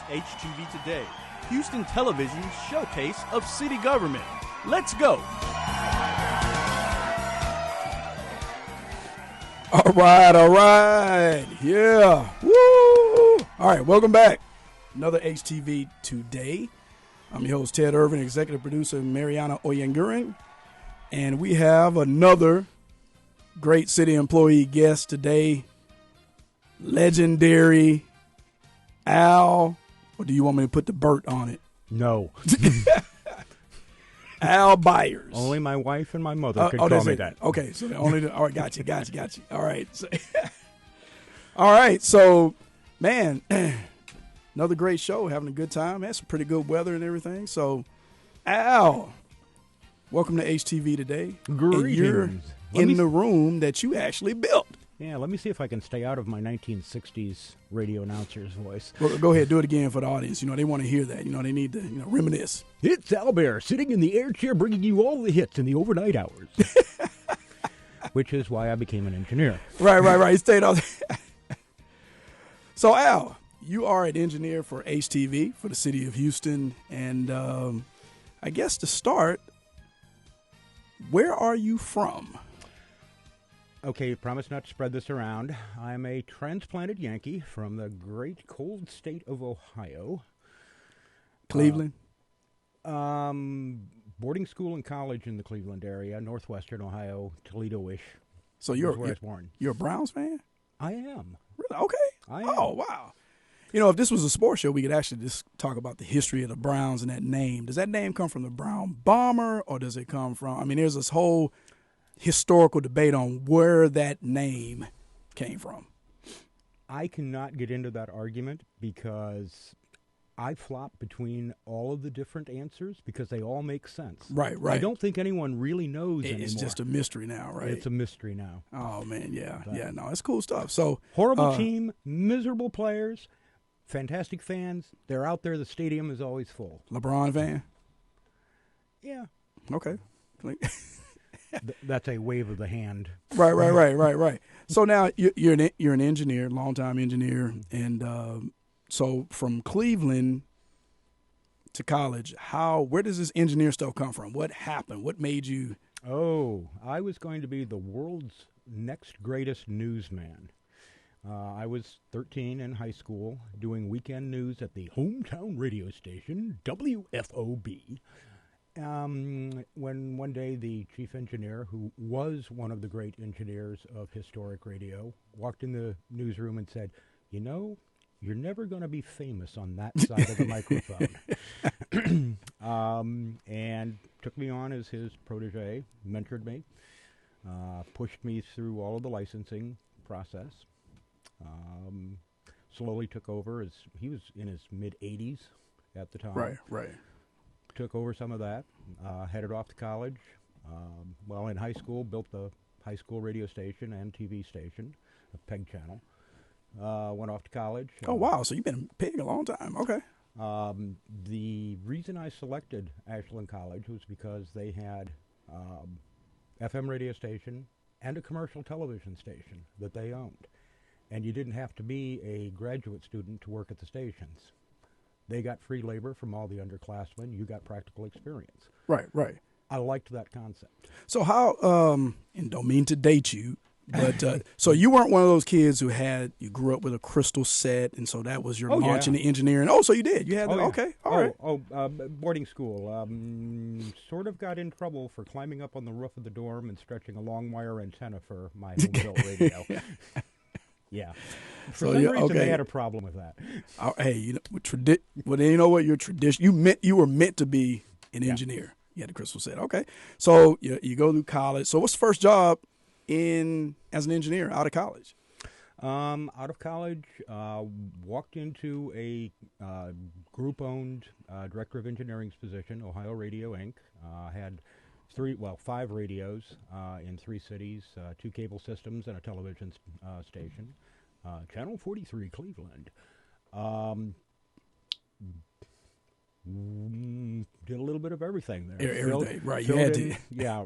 HTV Today, Houston Television's showcase of city government. Let's go. All right. Yeah. Woo. All right, welcome back. Another HTV Today. I'm your host, Ted Irvin, executive producer, Mariana Oyenguren. And we have another great city employee guest today, legendary Al, or do you want me to put the Bert on it? No. Al Byers. Only my wife and my mother could call me that. Okay, so all right, got you. All right. All right, so, man, another great show, having a good time. Had some pretty good weather and everything. So, Al, welcome to HTV Today. Greetings. And you're in the room that you actually built. Yeah, let me see if I can stay out of my 1960s radio announcer's voice. Well, go ahead, do it again for the audience. They want to hear that. They need to, reminisce. It's Al Bear sitting in the air chair bringing you all the hits in the overnight hours. Which is why I became an engineer. Right. He stayed on. So, Al, you are an engineer for HTV, for the city of Houston. And I guess to start, where are you from? Okay, promise not to spread this around. I'm a transplanted Yankee from the great cold state of Ohio. Cleveland? Boarding school and college in the Cleveland area, northwestern Ohio, Toledo-ish. So where I was born. You're a Browns fan? I am. Really? Okay. I am. Oh, wow. If this was a sports show, we could actually just talk about the history of the Browns and that name. Does that name come from the Brown Bomber, or does it come from, there's this whole historical debate on where that name came from. I cannot get into that argument because I flop between all of the different answers because they all make sense. Right. I don't think anyone really knows It's anymore. just a mystery now, right? It's a mystery now. Oh, man, yeah. Yeah, no, it's cool stuff. So horrible team, miserable players, fantastic fans. They're out there. The stadium is always full. LeBron fan? Yeah. Okay. That's a wave of the hand. Right. So now you're an engineer, longtime engineer, and so from Cleveland to college, where does this engineer stuff come from? What happened? What made you? Oh, I was going to be the world's next greatest newsman. I was 13 in high school doing weekend news at the hometown radio station, WFOB. When one day the chief engineer, who was one of the great engineers of historic radio, walked in the newsroom and said, you're never going to be famous on that side of the microphone. And took me on as his protege, mentored me, pushed me through all of the licensing process, slowly took over as he was in his mid-80s at the time. Right. Took over some of that, headed off to college. In high school, built the high school radio station and TV station, a PEG channel. Went off to college. Oh, wow. So you've been PEG a long time. Okay. The reason I selected Ashland College was because they had FM radio station and a commercial television station that they owned. And you didn't have to be a graduate student to work at the stations. They got free labor from all the underclassmen. You got practical experience. Right. I liked that concept. So how, and don't mean to date you, but so you weren't one of those kids who you grew up with a crystal set, and so that was your launch into engineering. Oh, so you did. You had that. Yeah. Okay. All right. Boarding school. Sort of got in trouble for climbing up on the roof of the dorm and stretching a long wire antenna for my home-built radio. Yeah. For some reason, they had a problem with that. Hey, you know what? Your tradition. You were meant to be an engineer. You had the crystal set. Okay. So you go through college. So what's the first job as an engineer out of college? Out of college, walked into a group-owned director of engineering's position, Ohio Radio Inc. Had 5 radios in 3 cities, 2 cable systems, and a television station. Channel 43, Cleveland. Did a little bit of everything there. Everything, right? You had to. Yeah,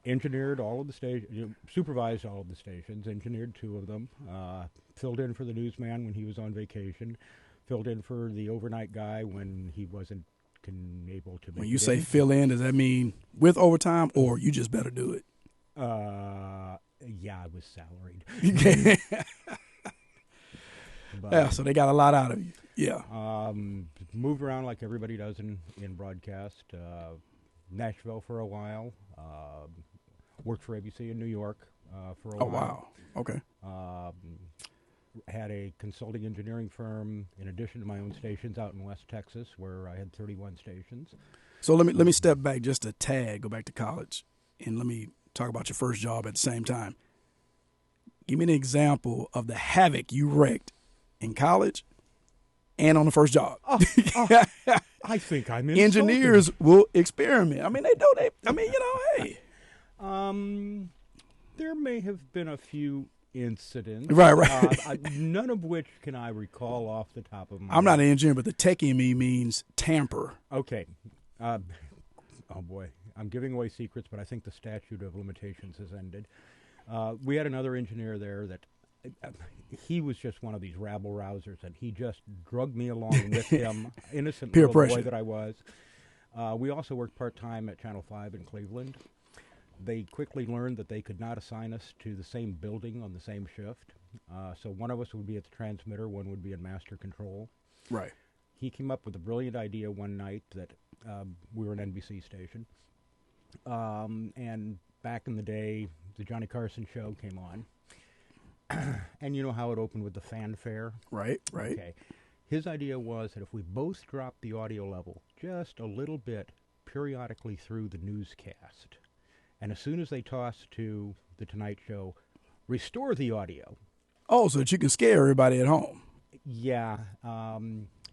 engineered all of the stations, supervised all of the stations, engineered 2 of them, filled in for the newsman when he was on vacation, filled in for the overnight guy when he wasn't able to make When you it say in. fill in, does that mean with overtime or you just better do it? Yeah, I was salaried. But, Yeah, so they got a lot out of you. Yeah. moved around like everybody does in broadcast. Nashville for a while. Worked for ABC in New York for a Oh, while. wow. Okay. Had a consulting engineering firm in addition to my own stations out in West Texas, where I had 31 stations. So let me step back just a tad, go back to college, and let me talk about your first job at the same time. Give me an example of the havoc you wreaked in college and on the first job. I think I'm insulted. Engineers will experiment. I mean, they know they. I mean, hey. There may have been a few incidents. Right. None of which can I recall off the top of my I'm not head. an engineer, but the tech in me means tamper. Okay. Oh, boy. I'm giving away secrets, but I think the statute of limitations has ended. We had another engineer there that he was just one of these rabble-rousers, and he just drugged me along with him, innocent Peer little pressure. boy that I was. We also worked part-time at Channel 5 in Cleveland. They quickly learned that they could not assign us to the same building on the same shift. So one of us would be at the transmitter, one would be in master control. Right. He came up with a brilliant idea one night that we were an NBC station. And back in the day, the Johnny Carson show came on. And you know how it opened with the fanfare? Right. Okay. His idea was that if we both dropped the audio level just a little bit periodically through the newscast, and as soon as they tossed to the Tonight Show, restore the audio. Oh, so that you can scare everybody at home. Yeah.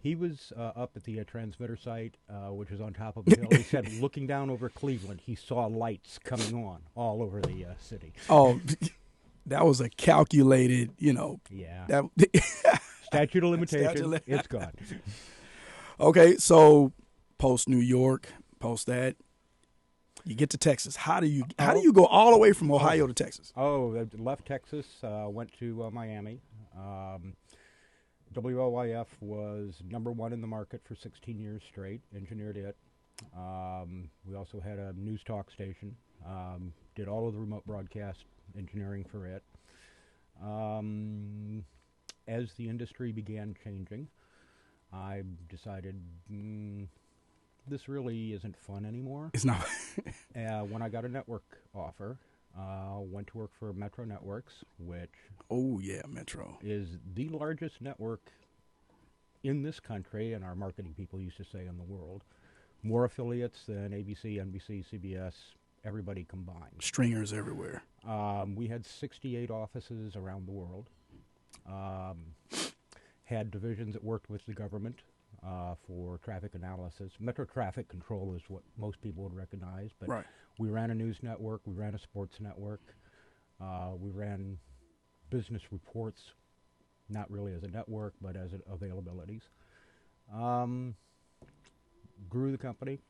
He was up at the transmitter site, which was on top of a hill. He said, looking down over Cleveland, he saw lights coming on all over the city. Oh, that was a calculated, Yeah. That, Statute of limitations, it's gone. Okay, so post New York, post that, you get to Texas. How do you go all the way from Ohio to Texas? Oh, I left Texas, went to Miami. WLYF was #1 in the market for 16 years straight, engineered it. We also had a news talk station, did all of the remote broadcast engineering for it. As the industry began changing, I decided this really isn't fun anymore. It's not. When I got a network offer, went to work for Metro Networks, which Oh, yeah, Metro. is the largest network in this country, and our marketing people used to say in the world. More affiliates than ABC, NBC, CBS, everybody combined. Stringers everywhere. We had 68 offices around the world. Had divisions that worked with the government for traffic analysis. Metro Traffic Control is what most people would recognize, but Right. we ran a news network, we ran a sports network, we ran business reports, not really as a network, but as availabilities. Grew the company,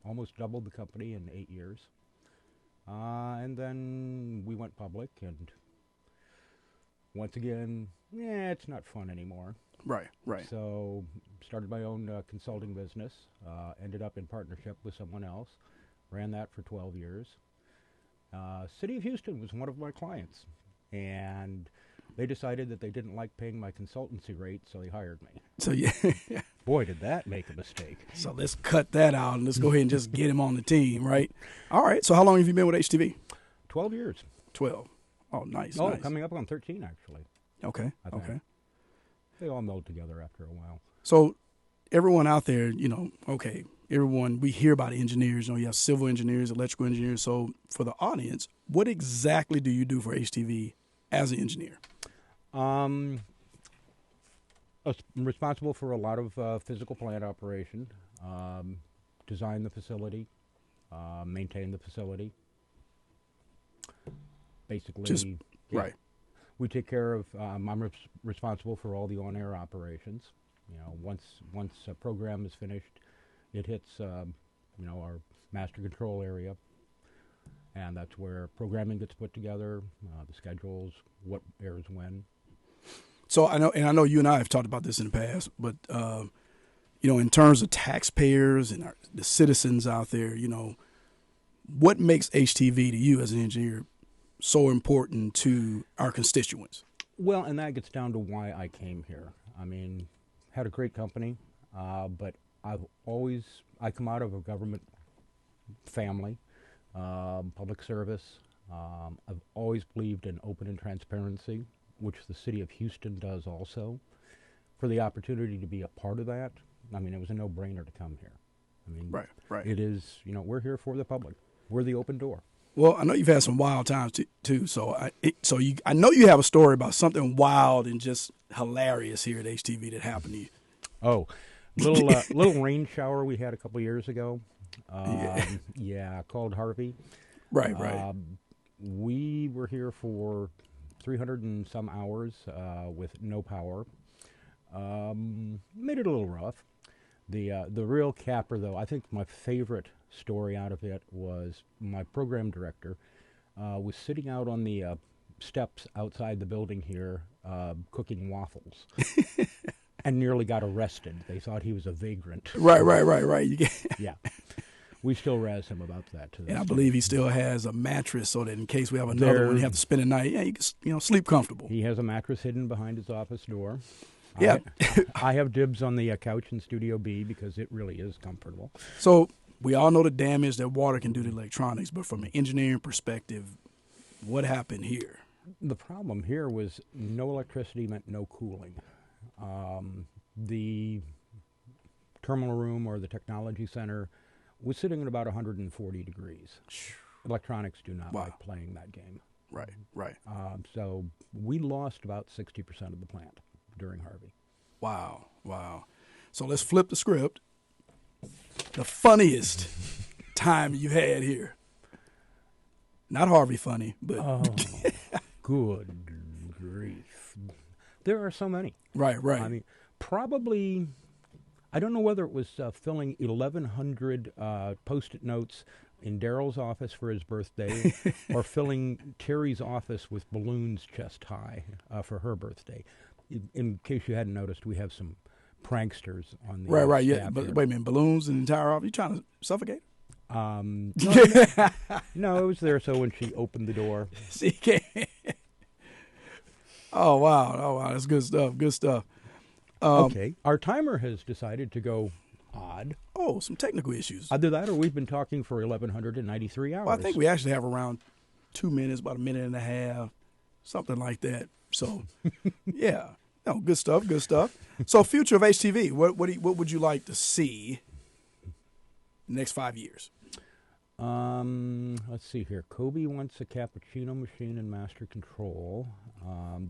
almost doubled the company in 8 years. And then we went public, and once again, it's not fun anymore. Right. So started my own consulting business, ended up in partnership with someone else, ran that for 12 years. City of Houston was one of my clients, and they decided that they didn't like paying my consultancy rate, so they hired me. So, yeah. Boy, did that make a mistake. So let's cut that out and let's go ahead and just get him on the team, right? All right. So how long have you been with HTV? 12 years. 12. Oh, nice. Oh, nice. coming up on 13, actually. Okay. I think. Okay. They all meld together after a while. So everyone out there, everyone, we hear about engineers. You have civil engineers, electrical engineers. So for the audience, what exactly do you do for HTV as an engineer? I'm responsible for a lot of physical plant operation, design the facility, maintain the facility. Basically, Right. We take care of. I'm responsible for all the on-air operations. Once a program is finished, it hits our master control area, and that's where programming gets put together, the schedules, what airs when. So I know you and I have talked about this in the past, but in terms of taxpayers and the citizens out there, what makes HTV to you as an engineer so important to our constituents? Well, and that gets down to why I came here. I mean, had a great company, but I come out of a government family, public service. I've always believed in open and transparency, which the city of Houston does also. For the opportunity to be a part of that, I mean, it was a no-brainer to come here. I mean, right. It is, we're here for the public. We're the open door. Well, I know you've had some wild times too. So I know you have a story about something wild and just hilarious here at HTV that happened to you. Oh, little rain shower we had a couple years ago. Called Harvey. Right. We were here for 300 and some hours with no power. Made it a little rough. The real capper, though, I think my favorite story out of it was my program director was sitting out on the steps outside the building here cooking waffles and nearly got arrested. They thought he was a vagrant. Right. Yeah. We still razz him about that. And I believe he still has a mattress so that in case we have another one, you have to spend a night, you can sleep comfortable. He has a mattress hidden behind his office door. Yeah. I have dibs on the couch in Studio B because it really is comfortable. So we all know the damage that water can do to electronics, but from an engineering perspective, what happened here? The problem here was no electricity meant no cooling. The terminal room or the technology center was sitting at about 140 degrees. Electronics do not like playing that game. Right. So we lost about 60% of the plant during Harvey. Wow. So let's flip the script. The funniest time you had here. Not Harvey funny, but... Oh, good grief. There are so many. Right. I mean, probably... I don't know whether it was filling 1,100 Post-it notes in Daryl's office for his birthday or filling Terry's office with balloons chest high for her birthday. In case you hadn't noticed, we have some pranksters on the Right, yeah. staff But here. wait a minute, balloons and entire office? You trying to suffocate? No, it was there so when she opened the door. See, Oh, wow. That's good stuff. Okay. Our timer has decided to go odd. Oh, some technical issues. Either that or we've been talking for 1,193 hours. Well, I think we actually have around 2 minutes, about a minute and a half, something like that. So, yeah. No, good stuff. So, future of HTV, what would you like to see in the next 5 years? Let's see here. Kobe wants a cappuccino machine and master control.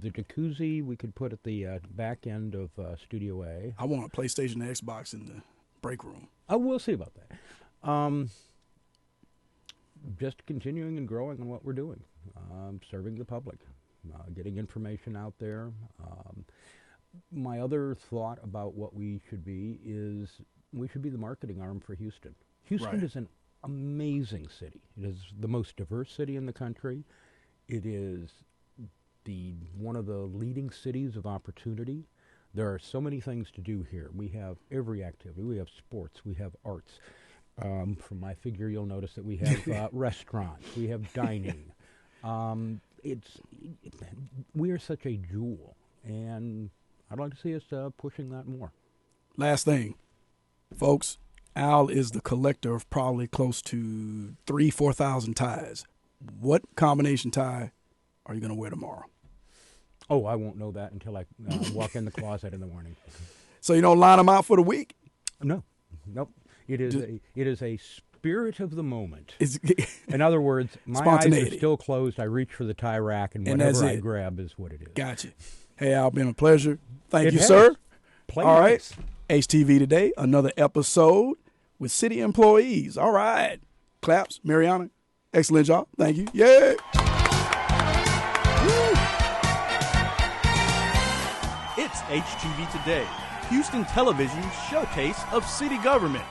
The jacuzzi we could put at the back end of Studio A. I want a PlayStation and Xbox in the break room. Oh, we'll see about that. Just continuing and growing on what we're doing, serving the public, getting information out there. My other thought about what we should be is we should be the marketing arm for Houston. Houston is an amazing city. It is the most diverse city in the country. It is one of the leading cities of opportunity. There are so many things to do here. We have every activity. We have sports. We have arts. From my figure, you'll notice that we have restaurants. We have dining. We are such a jewel, and I'd like to see us pushing that more. Last thing, folks, Al is the collector of probably close to 4,000 ties. What combination tie are you going to wear tomorrow? Oh, I won't know that until I walk in the closet in the morning. So you don't line them out for the week? No, nope. It is a spirit of the moment. In other words, my eyes are still closed. I reach for the tie rack, and whatever I grab is what it is. Gotcha. Hey, Al, been a pleasure. Thank you, sir. All right. HTV Today, another episode with city employees. All right. Claps, Mariana. Excellent job. Thank you. Yeah. It's HTV Today, Houston Television's showcase of city government.